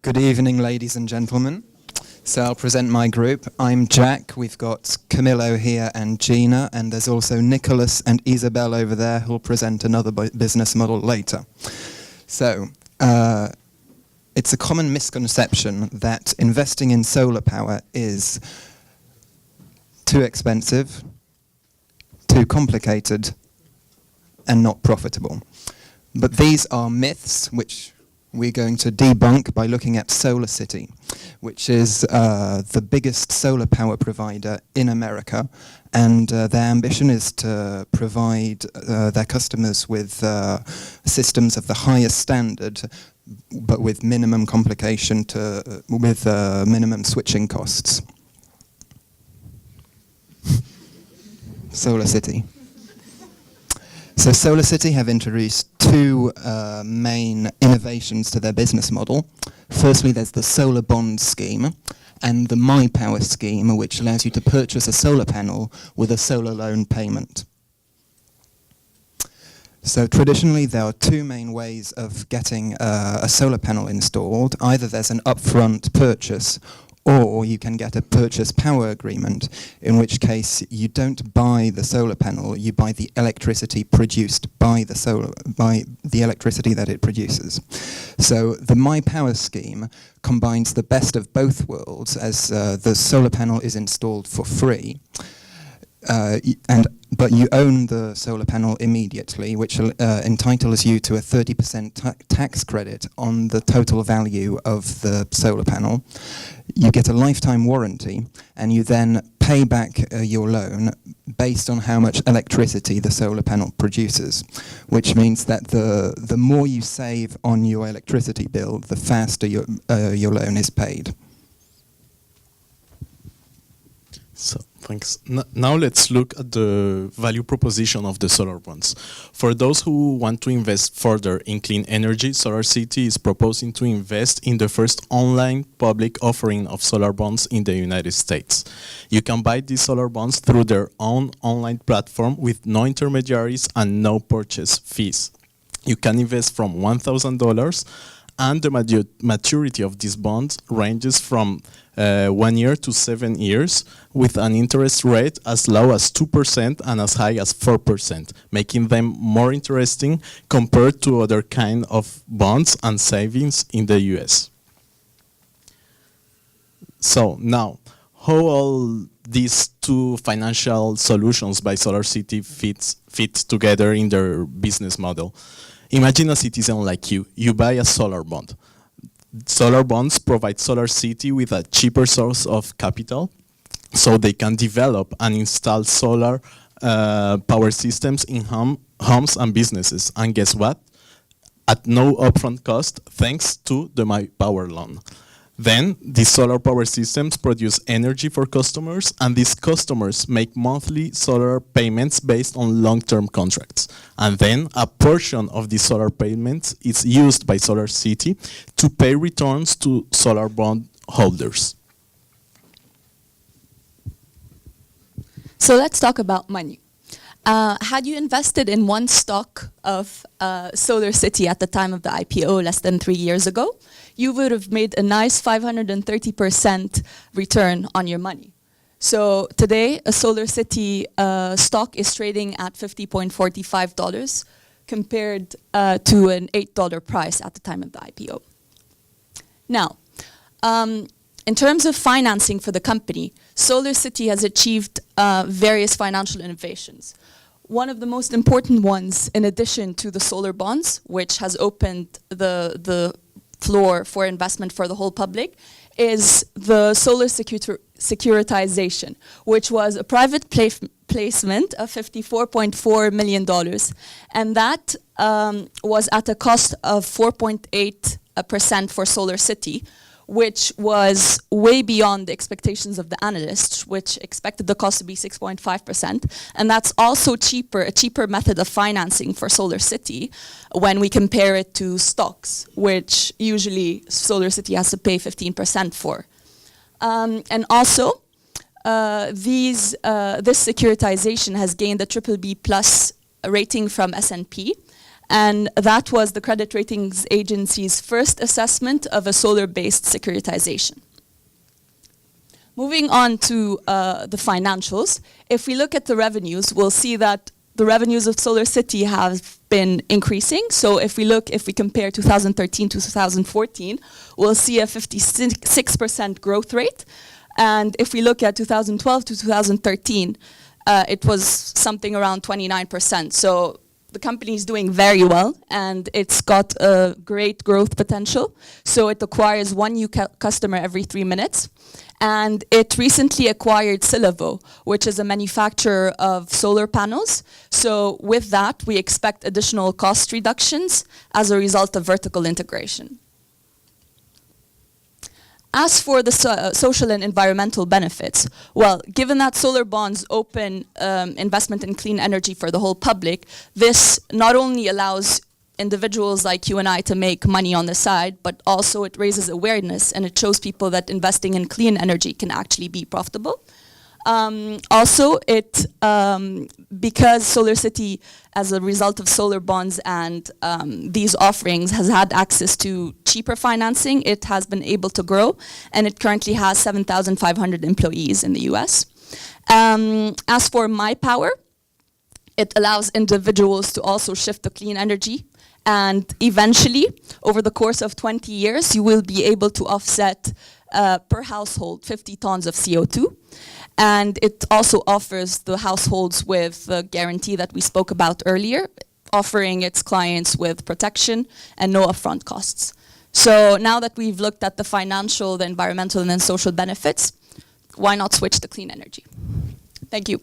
Good evening, ladies and gentlemen. So I'll present my group. I'm Jack, we've got Camillo here and Gina, and there's also Nicholas and Isabel over there who'll present another business model later. So, it's a common misconception that investing in solar power is too expensive, too complicated, and not profitable. But these are myths which we're going to debunk by looking at SolarCity, which is the biggest solar power provider in America, and their ambition is to provide their customers with systems of the highest standard, but with minimum complication with minimum switching costs. SolarCity. So SolarCity have introduced two main innovations to their business model. Firstly, there's the solar bond scheme and the My Power scheme, which allows you to purchase a solar panel with a solar loan payment. So traditionally, there are two main ways of getting a solar panel installed. Either there's an upfront purchase, or you can get a purchase power agreement, in which case you don't buy the solar panel, you buy the electricity produced by the electricity that it produces. So the My Power scheme combines the best of both worlds, as the solar panel is installed for free, but you own the solar panel immediately, which entitles you to a 30% tax credit on the total value of the solar panel. You get a lifetime warranty, and you then pay back your loan based on how much electricity the solar panel produces, which means that the more you save on your electricity bill, the faster your loan is paid. So, thanks. Now let's look at the value proposition of the solar bonds. For those who want to invest further in clean energy, SolarCity is proposing to invest in the first online public offering of solar bonds in the United States. You can buy these solar bonds through their own online platform with no intermediaries and no purchase fees. You can invest from $1,000, and the maturity of these bonds ranges from 1 year to 7 years, with an interest rate as low as 2% and as high as 4%, making them more interesting compared to other kind of bonds and savings in the US. So now, how all these two financial solutions by SolarCity fit together in their business model? Imagine a citizen like you. You buy a solar bond. Solar bonds provide SolarCity with a cheaper source of capital, so they can develop and install solar power systems in homes and businesses. And guess what? At no upfront cost, thanks to the My Power loan. Then, these solar power systems produce energy for customers, and these customers make monthly solar payments based on long-term contracts. And then, a portion of these solar payments is used by SolarCity to pay returns to solar bond holders. So let's talk about money. Had you invested in one stock of SolarCity at the time of the IPO less than 3 years ago, you would have made a nice 530% return on your money. So today, a SolarCity stock is trading at $50.45 compared to an $8 price at the time of the IPO. Now, in terms of financing for the company, SolarCity has achieved various financial innovations. One of the most important ones, in addition to the solar bonds, which has opened the floor for investment for the whole public, is the solar securitization, which was a private placement of $54.4 million. And that was at a cost of 4.8% for SolarCity, which was way beyond the expectations of the analysts, which expected the cost to be 6.5%. And that's also a cheaper method of financing for SolarCity when we compare it to stocks, which usually SolarCity has to pay 15% for. And also, this securitization has gained a BBB+ rating from S&P, And that was the credit ratings agency's first assessment of a solar-based securitization. Moving on to the financials, if we look at the revenues, we'll see that the revenues of SolarCity have been increasing. So if we compare 2013 to 2014, we'll see a 56% growth rate. And if we look at 2012 to 2013, it was something around 29%. So the company is doing very well, and it's got a great growth potential. So it acquires one new customer every 3 minutes. And it recently acquired Silavo, which is a manufacturer of solar panels. So with that, we expect additional cost reductions as a result of vertical integration. As for the social and environmental benefits, well, given that solar bonds open investment in clean energy for the whole public, this not only allows individuals like you and I to make money on the side, but also it raises awareness and it shows people that investing in clean energy can actually be profitable. Also, because SolarCity, as a result of solar bonds and these offerings, has had access to cheaper financing, it has been able to grow, and it currently has 7,500 employees in the US. As for My Power, it allows individuals to also shift to clean energy. And eventually, over the course of 20 years, you will be able to offset per household 50 tons of CO2. And it also offers the households with the guarantee that we spoke about earlier, offering its clients with protection and no upfront costs. So now that we've looked at the financial, the environmental, and then social benefits, why not switch to clean energy? Thank you.